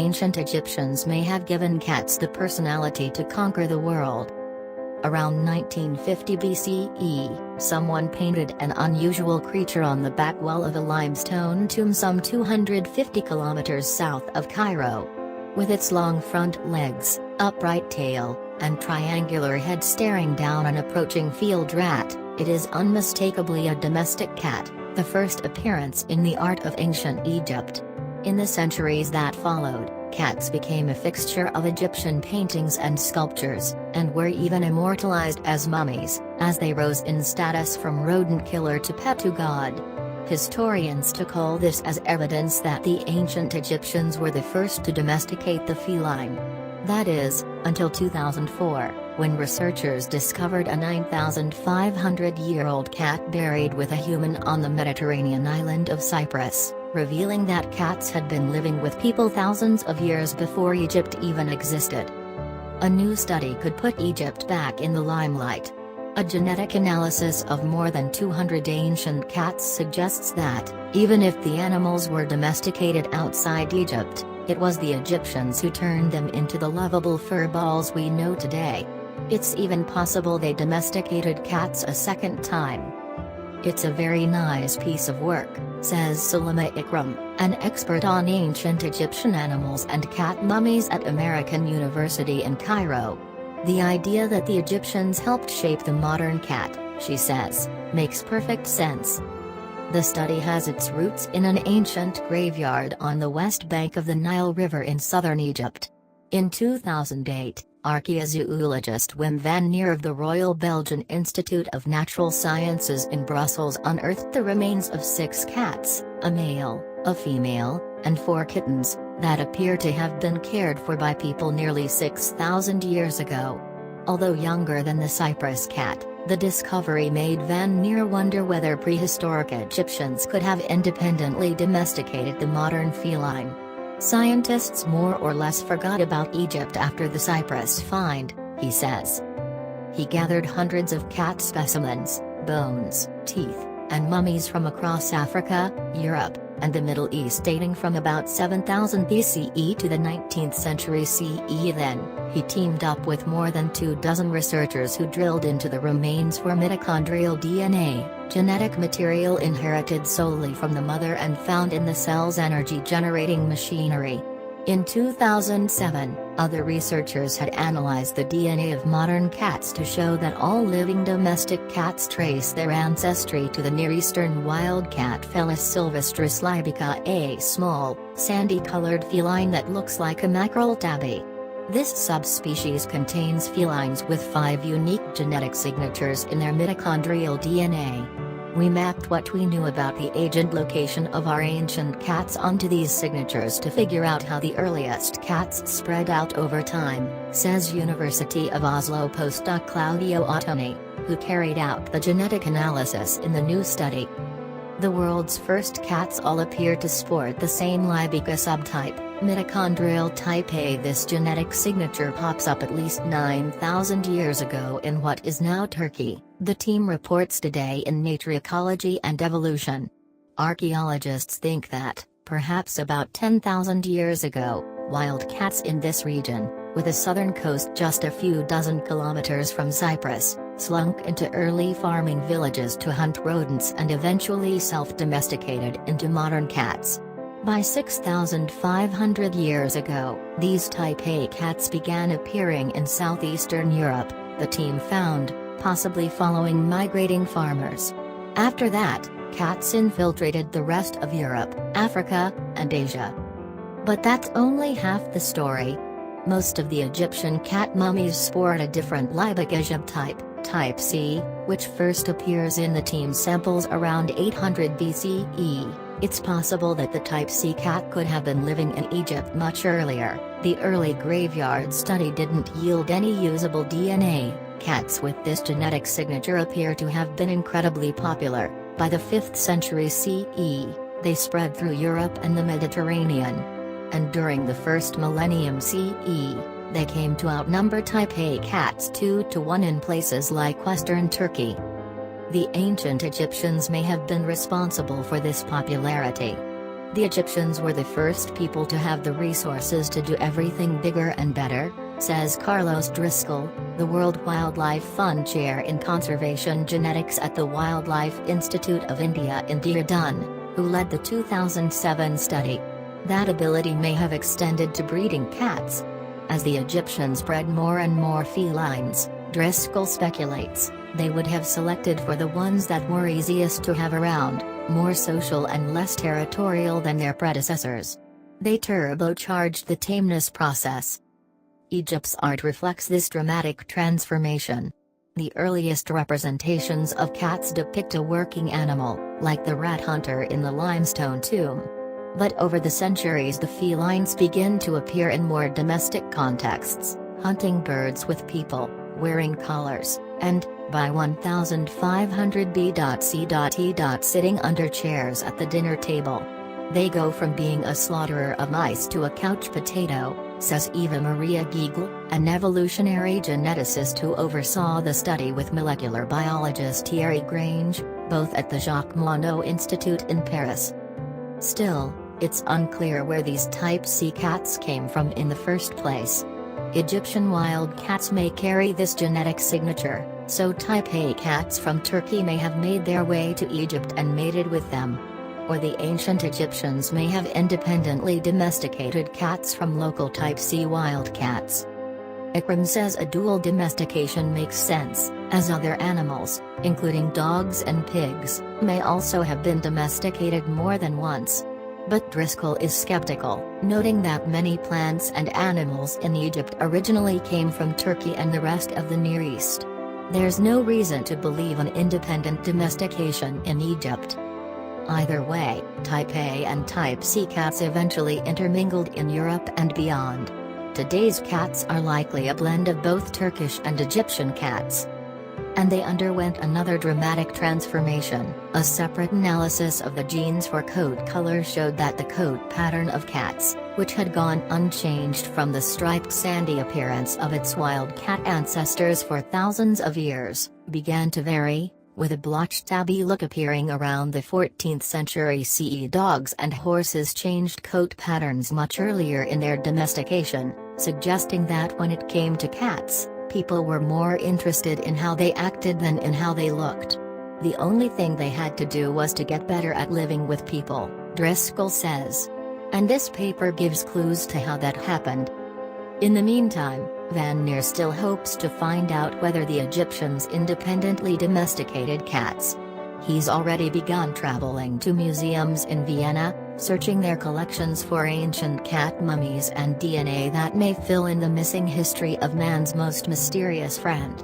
ancient Egyptians may have given cats the personality to conquer the world. Around 1950 BCE, someone painted an unusual creature on the back wall of a limestone tomb some 250 kilometers south of Cairo. With its long front legs, upright tail, and triangular head staring down an approaching field rat, it is unmistakably a domestic cat, the first appearance in the art of ancient Egypt. In the centuries that followed, cats became a fixture of Egyptian paintings and sculptures, and were even immortalized as mummies, as they rose in status from rodent killer to pet to god. Historians took all this as evidence that the ancient Egyptians were the first to domesticate the feline. That is, until 2004, when researchers discovered a 9,500-year-old cat buried with a human on the Mediterranean island of Cyprus, revealing that cats had been living with people thousands of years before Egypt even existed. A new study could put Egypt back in the limelight. A genetic analysis of more than 200 ancient cats suggests that, even if the animals were domesticated outside Egypt, it was the Egyptians who turned them into the lovable fur balls we know today. It's even possible they domesticated cats a second time. It's a very nice piece of work, says Salima Ikram, an expert on ancient Egyptian animals and cat mummies at American University in Cairo. The idea that the Egyptians helped shape the modern cat, she says, makes perfect sense. The study has its roots in an ancient graveyard on the west bank of the Nile River in southern Egypt. In 2008, archaeozoologist Wim van Neer of the Royal Belgian Institute of Natural Sciences in Brussels unearthed the remains of 6 cats, a male, a female, and 4 kittens, that appear to have been cared for by people nearly 6,000 years ago. Although younger than the Cyprus cat, the discovery made Van Neer wonder whether prehistoric Egyptians could have independently domesticated the modern feline. Scientists more or less forgot about Egypt after the Cyprus find, he says. He gathered hundreds of cat specimens, bones, teeth, and mummies from across Africa, Europe, and the Middle East dating from about 7000 BCE to the 19th century CE. Then, he teamed up with more than 24 researchers who drilled into the remains for mitochondrial DNA, genetic material inherited solely from the mother and found in the cell's energy-generating machinery. In 2007, other researchers had analyzed the DNA of modern cats to show that all living domestic cats trace their ancestry to the Near Eastern wildcat Felis sylvestris libica, a small, sandy-colored feline that looks like a mackerel tabby. This subspecies contains felines with 5 unique genetic signatures in their mitochondrial DNA. We mapped what we knew about the age and location of our ancient cats onto these signatures to figure out how the earliest cats spread out over time, says University of Oslo postdoc Claudio Ottoni, who carried out the genetic analysis in the new study. The world's first cats all appear to sport the same Libica subtype, mitochondrial type A. This genetic signature pops up at least 9,000 years ago in what is now Turkey, the team reports today in Nature Ecology and Evolution. Archaeologists think that, perhaps about 10,000 years ago, wild cats in this region, with the southern coast just a few dozen kilometers from Cyprus, slunk into early farming villages to hunt rodents and eventually self-domesticated into modern cats. By 6,500 years ago, these type A cats began appearing in southeastern Europe, the team found, possibly following migrating farmers. After that, cats infiltrated the rest of Europe, Africa, and Asia. But that's only half the story. Most of the Egyptian cat mummies sport a different Libica subtype, type C, which first appears in the team samples around 800 BCE. It's possible that the type C cat could have been living in Egypt much earlier. The early graveyard study didn't yield any usable DNA. Cats with this genetic signature appear to have been incredibly popular. By the 5th century CE, they spread through Europe and the Mediterranean. And during the first millennium CE, they came to outnumber type A cats 2 to 1 in places like western Turkey. The ancient Egyptians may have been responsible for this popularity. The Egyptians were the first people to have the resources to do everything bigger and better, says Carlos Driscoll, the World Wildlife Fund Chair in Conservation Genetics at the Wildlife Institute of India in Dehradun, who led the 2007 study. That ability may have extended to breeding cats. As the Egyptians bred more and more felines, Driscoll speculates, they would have selected for the ones that were easiest to have around, more social and less territorial than their predecessors. They turbocharged the tameness process. Egypt's art reflects this dramatic transformation. The earliest representations of cats depict a working animal, like the rat hunter in the limestone tomb. But over the centuries the felines begin to appear in more domestic contexts, hunting birds with people, wearing collars, and, by 1500 BC. Sitting under chairs at the dinner table. They go from being a slaughterer of mice to a couch potato, says Eva Maria Giegel, an evolutionary geneticist who oversaw the study with molecular biologist Thierry Grange, both at the Jacques Monod Institute in Paris. Still, it's unclear where these type C cats came from in the first place. Egyptian wild cats may carry this genetic signature, so type A cats from Turkey may have made their way to Egypt and mated with them. Or the ancient Egyptians may have independently domesticated cats from local type C wild cats. Ikram says a dual domestication makes sense, as other animals, including dogs and pigs, may also have been domesticated more than once. But Driscoll is skeptical, noting that many plants and animals in Egypt originally came from Turkey and the rest of the Near East. There's no reason to believe an independent domestication in Egypt. Either way, Type A and Type C cats eventually intermingled in Europe and beyond. Today's cats are likely a blend of both Turkish and Egyptian cats. And they underwent another dramatic transformation. A separate analysis of the genes for coat color showed that the coat pattern of cats, which had gone unchanged from the striped sandy appearance of its wild cat ancestors for thousands of years, began to vary, with a blotched tabby look appearing around the 14th century CE. Dogs and horses changed coat patterns much earlier in their domestication, suggesting that when it came to cats, people were more interested in how they acted than in how they looked. The only thing they had to do was to get better at living with people, Driscoll says. And this paper gives clues to how that happened. In the meantime, Van Neer still hopes to find out whether the Egyptians independently domesticated cats. He's already begun traveling to museums in Vienna, searching their collections for ancient cat mummies and DNA that may fill in the missing history of man's most mysterious friend.